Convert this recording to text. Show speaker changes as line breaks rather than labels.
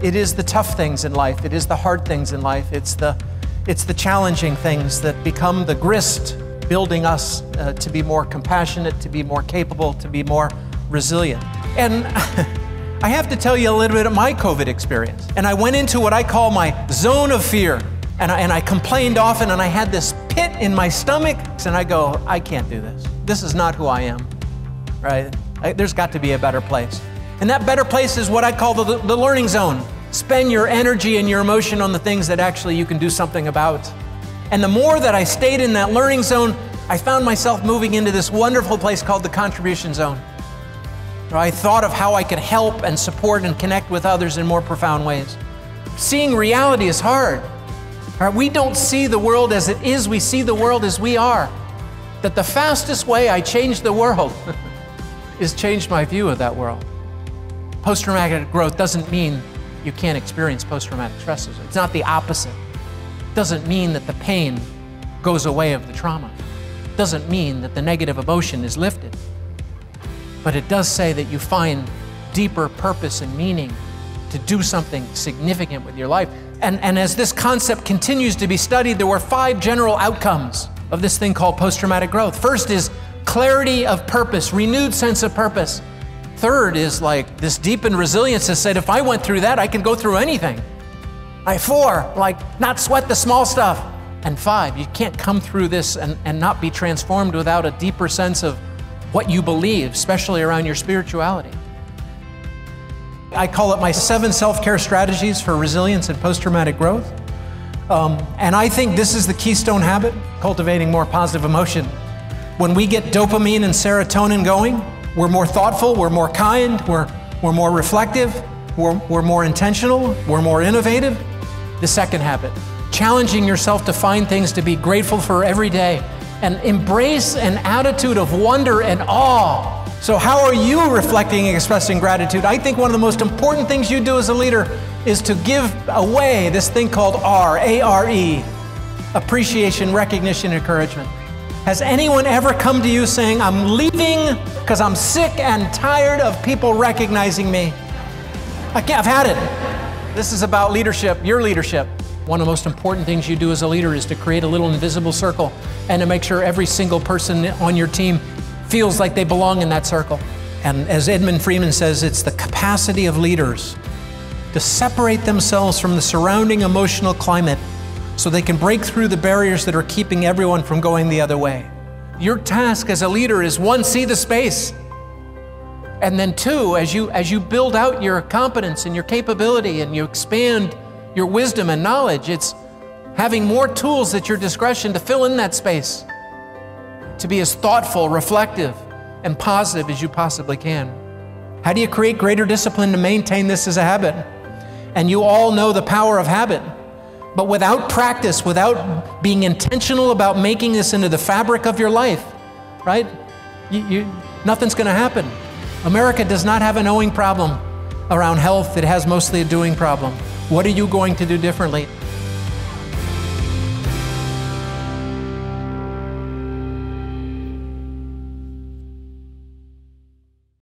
It is the tough things in life. It is the hard things in life. It's the challenging things that become the grist, building us to be more compassionate, to be more capable, to be more resilient. And I have to tell you a little bit of my COVID experience. And I went into what I call my zone of fear. And I complained often, and I had this pit in my stomach. And I go, I can't do this. This is not who I am, right? There's got to be a better place. And that better place is what I call the learning zone. Spend your energy and your emotion on the things that actually you can do something about. And the more that I stayed in that learning zone, I found myself moving into this wonderful place called the contribution zone. I thought of how I could help and support and connect with others in more profound ways. Seeing reality is hard. We don't see the world as it is, we see the world as we are. That the fastest way I change the world is change my view of that world. Post-traumatic growth doesn't mean you can't experience post-traumatic stress disorder. It's not the opposite. It doesn't mean that the pain goes away of the trauma. It doesn't mean that the negative emotion is lifted. But it does say that you find deeper purpose and meaning to do something significant with your life. And as this concept continues to be studied, there were 5 general outcomes of this thing called post-traumatic growth. First is clarity of purpose, renewed sense of purpose. Third is like this deepened resilience that said, if I went through that, I can go through anything. 4, like not sweat the small stuff. And 5, you can't come through this and not be transformed without a deeper sense of what you believe, especially around your spirituality. I call it my 7 self-care strategies for resilience and post-traumatic growth. And I think this is the keystone habit, cultivating more positive emotion. When we get dopamine and serotonin going, we're more thoughtful, we're more kind, we're more reflective, we're more intentional, we're more innovative. The second habit, challenging yourself to find things to be grateful for every day and embrace an attitude of wonder and awe. So how are you reflecting and expressing gratitude? I think one of the most important things you do as a leader is to give away this thing called A-R-E, appreciation, recognition, encouragement. Has anyone ever come to you saying, I'm leaving because I'm sick and tired of people recognizing me? I've had it. This is about leadership, your leadership. One of the most important things you do as a leader is to create a little invisible circle and to make sure every single person on your team feels like they belong in that circle. And as Edmund Freeman says, it's the capacity of leaders to separate themselves from the surrounding emotional climate so they can break through the barriers that are keeping everyone from going the other way. Your task as a leader is 1, see the space. And then 2, as you build out your competence and your capability and you expand your wisdom and knowledge, it's having more tools at your discretion to fill in that space, to be as thoughtful, reflective, and positive as you possibly can. How do you create greater discipline to maintain this as a habit? And you all know the power of habit. But without practice, without being intentional about making this into the fabric of your life, right? Nothing's going to happen. America does not have a knowing problem around health. It has mostly a doing problem. What are you going to do differently?